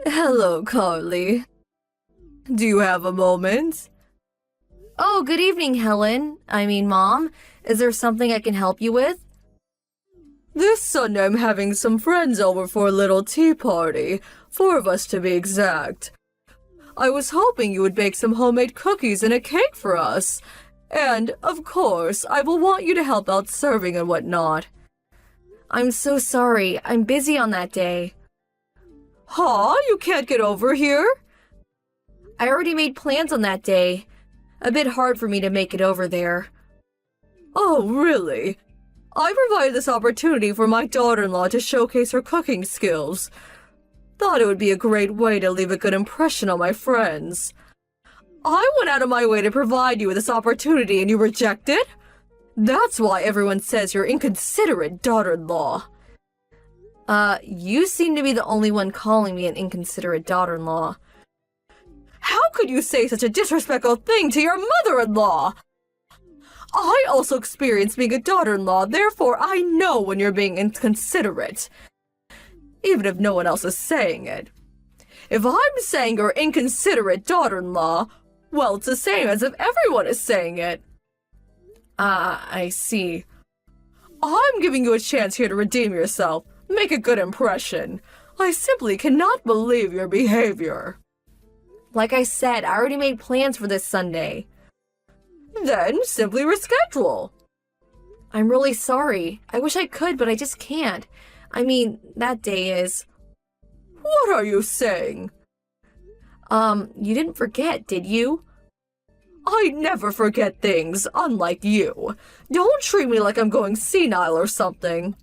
Hello, Carly. Do you have a moment? Oh, good evening, Helen. Mom. Is there something I can help you with? This Sunday I'm having some friends over for a little tea party. 4 of us to be exact. I was hoping you would bake some homemade cookies and a cake for us. And, of course, I will want you to help out serving and whatnot. I'm so sorry. I'm busy on that day. Huh? You can't get over here? I already made plans on that day. A bit hard for me to make it over there. Oh, really? I provided this opportunity for my daughter-in-law to showcase her cooking skills. Thought it would be a great way to leave a good impression on my friends. I went out of my way to provide you with this opportunity and you reject it? That's why everyone says you're inconsiderate daughter-in-law. You seem to be the only one calling me an inconsiderate daughter-in-law. How could you say such a disrespectful thing to your mother-in-law? I also experienced being a daughter-in-law, therefore I know when you're being inconsiderate. Even if no one else is saying it. If I'm saying you're inconsiderate daughter-in-law, well, it's the same as if everyone is saying it. I see. I'm giving you a chance here to redeem yourself. Make a good impression. I simply cannot believe your behavior. Like I said, I already made plans for this Sunday. Then simply reschedule. I'm really sorry. I wish I could, but I just can't. That day is... What are you saying? You didn't forget, did you? I never forget things, unlike you. Don't treat me like I'm going senile or something.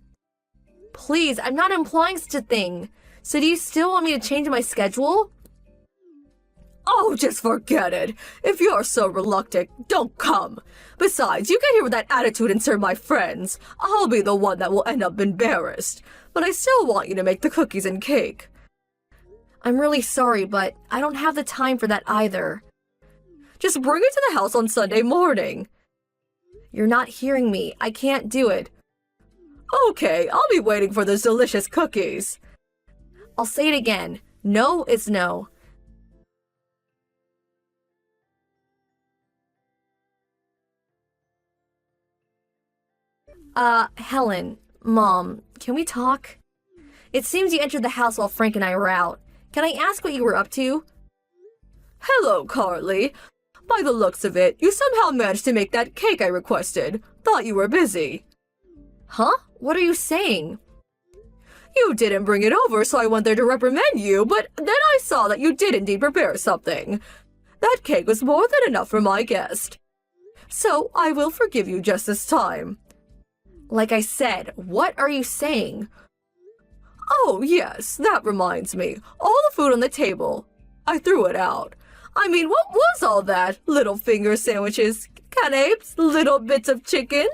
Please, I'm not implying such a thing. So do you still want me to change my schedule? Oh, just forget it. If you're so reluctant, don't come. Besides, you get here with that attitude and serve my friends. I'll be the one that will end up embarrassed. But I still want you to make the cookies and cake. I'm really sorry, but I don't have the time for that either. Just bring it to the house on Sunday morning. You're not hearing me. I can't do it. Okay, I'll be waiting for those delicious cookies. I'll say it again. No is no. Helen, Mom, can we talk? It seems you entered the house while Frank and I were out. Can I ask what you were up to? Hello, Carly. By the looks of it, you somehow managed to make that cake I requested. Thought you were busy. Huh? What are you saying? You didn't bring it over, so I went there to reprimand you, but then I saw that you did indeed prepare something. That cake was more than enough for my guest. So I will forgive you just this time. Like I said, what are you saying? Oh, yes, that reminds me. All the food on the table. I threw it out. What was all that? Little finger sandwiches, canapes, little bits of chicken?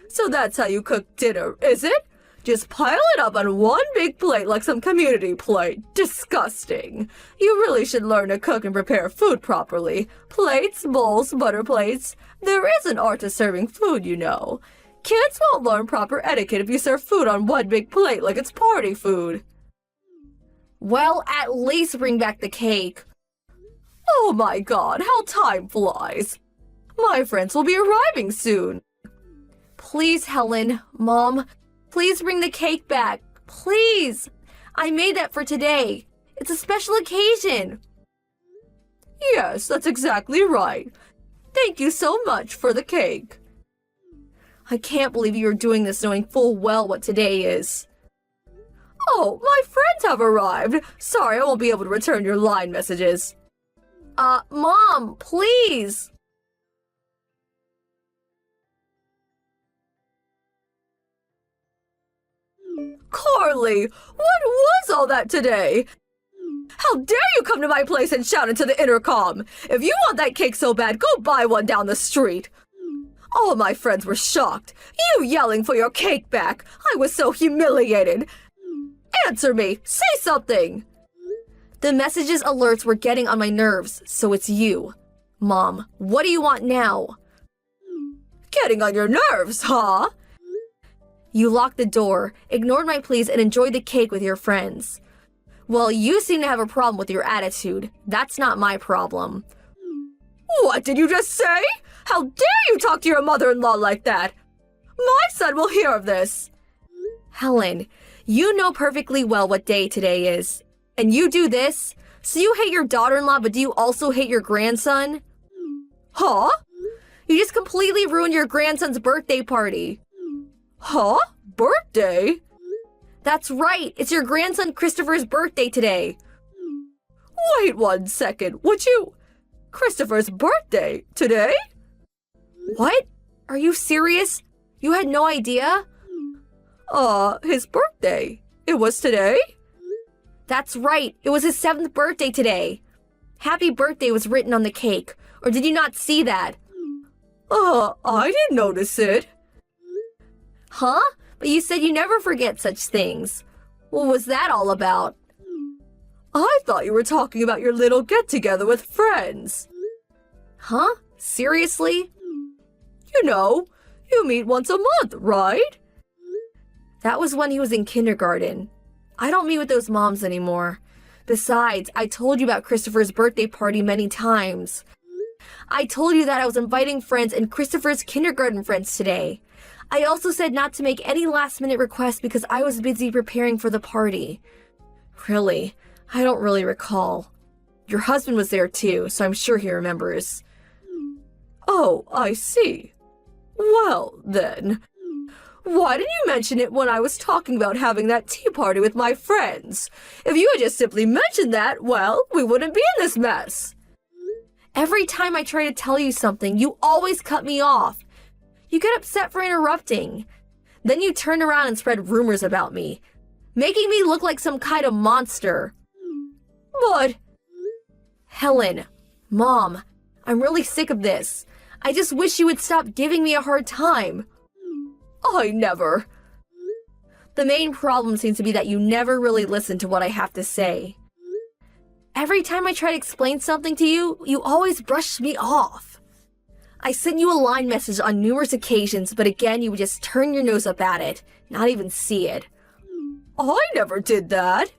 So that's how you cook dinner, is it? Just pile it up on one big plate like some community plate. Disgusting. You really should learn to cook and prepare food properly. Plates, bowls, butter plates. There is an art to serving food, you know. Kids won't learn proper etiquette if you serve food on one big plate like it's party food. Well, at least bring back the cake. Oh my God, how time flies. My friends will be arriving soon. Please, Helen, Mom, please bring the cake back. Please. I made that for today. It's a special occasion. Yes, that's exactly right. Thank you so much for the cake. I can't believe you are doing this knowing full well what today is. Oh, my friends have arrived. Sorry, I won't be able to return your line messages. Mom, please. Carly, what was all that today? How dare you come to my place and shout into the intercom? If you want that cake so bad, go buy one down the street. All my friends were shocked. You yelling for your cake back. I was so humiliated. Answer me. Say something. The messages alerts were getting on my nerves, so it's you. Mom, what do you want now? Getting on your nerves, huh? You locked the door, ignored my pleas, and enjoyed the cake with your friends. Well, you seem to have a problem with your attitude. That's not my problem. What did you just say? How dare you talk to your mother-in-law like that? My son will hear of this. Helen, you know perfectly well what day today is. And you do this? So you hate your daughter-in-law, but do you also hate your grandson? Huh? You just completely ruined your grandson's birthday party. Huh? Birthday? That's right. It's your grandson Christopher's birthday today. Wait 1 second, would you? Christopher's birthday? Today? What? Are you serious? You had no idea? His birthday. It was today? That's right. It was his 7th birthday today. Happy birthday was written on the cake. Or did you not see that? I didn't notice it. Huh? But you said you never forget such things. What was that all about? I thought you were talking about your little get-together with friends. Huh? Seriously? You know, you meet once a month, right? That was when he was in kindergarten. I don't meet with those moms anymore. Besides, I told you about Christopher's birthday party many times. I told you that I was inviting friends and Christopher's kindergarten friends today. I also said not to make any last-minute requests because I was busy preparing for the party. Really, I don't really recall. Your husband was there too, so I'm sure he remembers. Oh, I see. Well, then, why didn't you mention it when I was talking about having that tea party with my friends? If you had just simply mentioned that, well, we wouldn't be in this mess. Every time I try to tell you something, you always cut me off. You get upset for interrupting. Then you turn around and spread rumors about me, making me look like some kind of monster. But, Helen, Mom, I'm really sick of this. I just wish you would stop giving me a hard time. I never. The main problem seems to be that you never really listen to what I have to say. Every time I try to explain something to you, you always brush me off. I sent you a line message on numerous occasions, but again, you would just turn your nose up at it, not even see it. I never did that.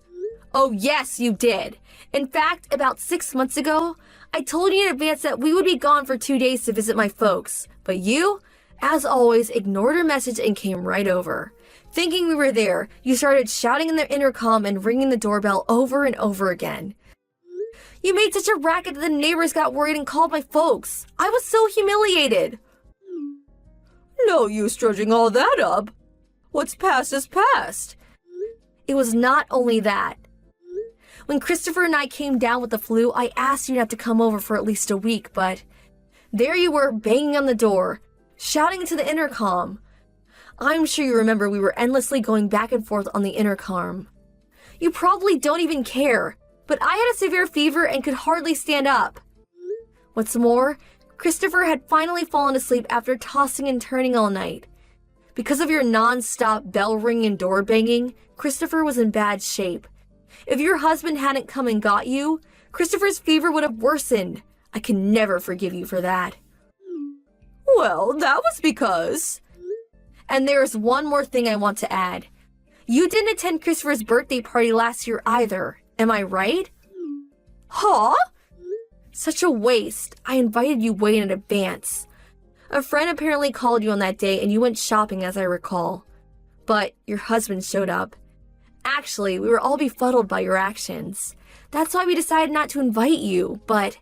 Oh yes, you did. In fact, about 6 months ago, I told you in advance that we would be gone for 2 days to visit my folks, but you, as always, ignored her message and came right over. Thinking we were there, you started shouting in the intercom and ringing the doorbell over and over again. You made such a racket that the neighbors got worried and called my folks. I was so humiliated. No use dredging all that up. What's past is past. It was not only that. When Christopher and I came down with the flu, I asked you not to come over for at least a week, but there you were banging on the door, shouting into the intercom. I'm sure you remember we were endlessly going back and forth on the intercom. You probably don't even care, but I had a severe fever and could hardly stand up. What's more, Christopher had finally fallen asleep after tossing and turning all night. Because of your non-stop bell ringing and door banging, Christopher was in bad shape. If your husband hadn't come and got you, Christopher's fever would have worsened. I can never forgive you for that. Well, that was because... And there's one more thing I want to add. You didn't attend Christopher's birthday party last year either. Am I right? Huh? Such a waste. I invited you way in advance. A friend apparently called you on that day and you went shopping, as I recall. But your husband showed up. Actually, we were all befuddled by your actions. That's why we decided not to invite you, but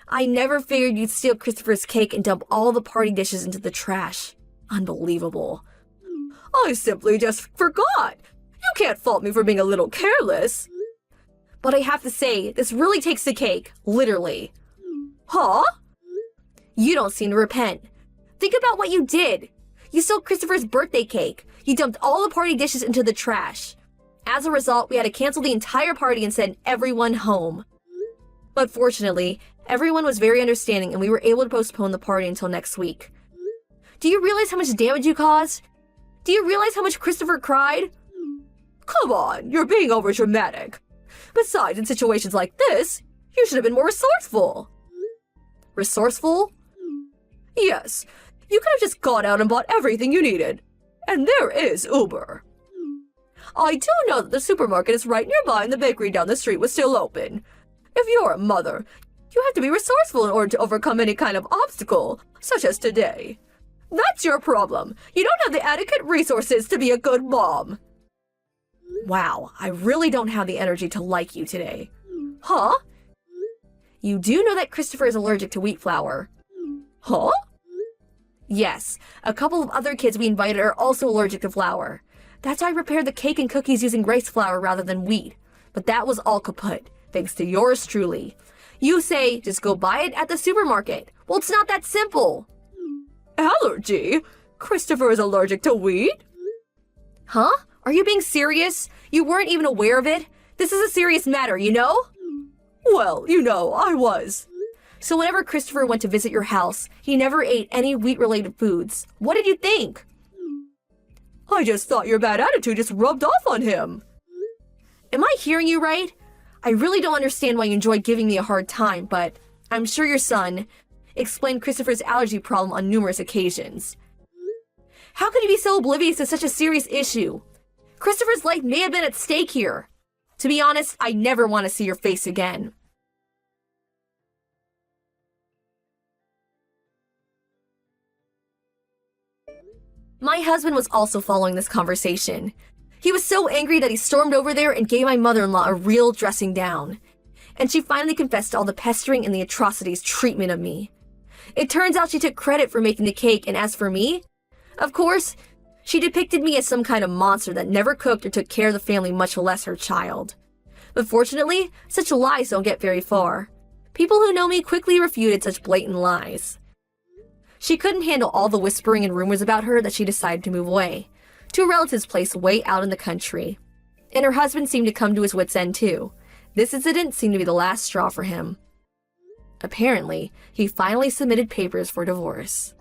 I never figured you'd steal Christopher's cake and dump all the party dishes into the trash. Unbelievable. I simply just forgot. You can't fault me for being a little careless. But I have to say, this really takes the cake, literally. Huh? You don't seem to repent. Think about what you did. You stole Christopher's birthday cake. You dumped all the party dishes into the trash. As a result, we had to cancel the entire party and send everyone home. But fortunately, everyone was very understanding and we were able to postpone the party until next week. Do you realize how much damage you caused? Do you realize how much Christopher cried? Come on, you're being overdramatic. Besides, in situations like this, you should have been more resourceful. Resourceful? Yes, you could have just gone out and bought everything you needed. And there is Uber. I do know that the supermarket is right nearby and the bakery down the street was still open. If you're a mother, you have to be resourceful in order to overcome any kind of obstacle, such as today. That's your problem. You don't have the adequate resources to be a good mom. Wow, I really don't have the energy to like you today. Huh? You do know that Christopher is allergic to wheat flour. Huh? Yes, a couple of other kids we invited are also allergic to flour. That's why I prepared the cake and cookies using rice flour rather than wheat. But that was all kaput, thanks to yours truly. You say, just go buy it at the supermarket. Well, it's not that simple. Allergy? Christopher is allergic to wheat? Huh? Are you being serious? You weren't even aware of it? This is a serious matter, you know? Well, I was. So whenever Christopher went to visit your house, he never ate any wheat-related foods. What did you think? I just thought your bad attitude just rubbed off on him. Am I hearing you right? I really don't understand why you enjoy giving me a hard time, but I'm sure your son explained Christopher's allergy problem on numerous occasions. How could you be so oblivious to such a serious issue? Christopher's life may have been at stake here. To be honest, I never want to see your face again. My husband was also following this conversation. He was so angry that he stormed over there and gave my mother-in-law a real dressing down. And she finally confessed to all the pestering and the atrocities treatment of me. It turns out she took credit for making the cake, and as for me, of course, she depicted me as some kind of monster that never cooked or took care of the family, much less her child. But fortunately, such lies don't get very far. People who know me quickly refuted such blatant lies. She couldn't handle all the whispering and rumors about her that she decided to move away, to a relative's place way out in the country. And her husband seemed to come to his wits' end too. This incident seemed to be the last straw for him. Apparently, he finally submitted papers for divorce.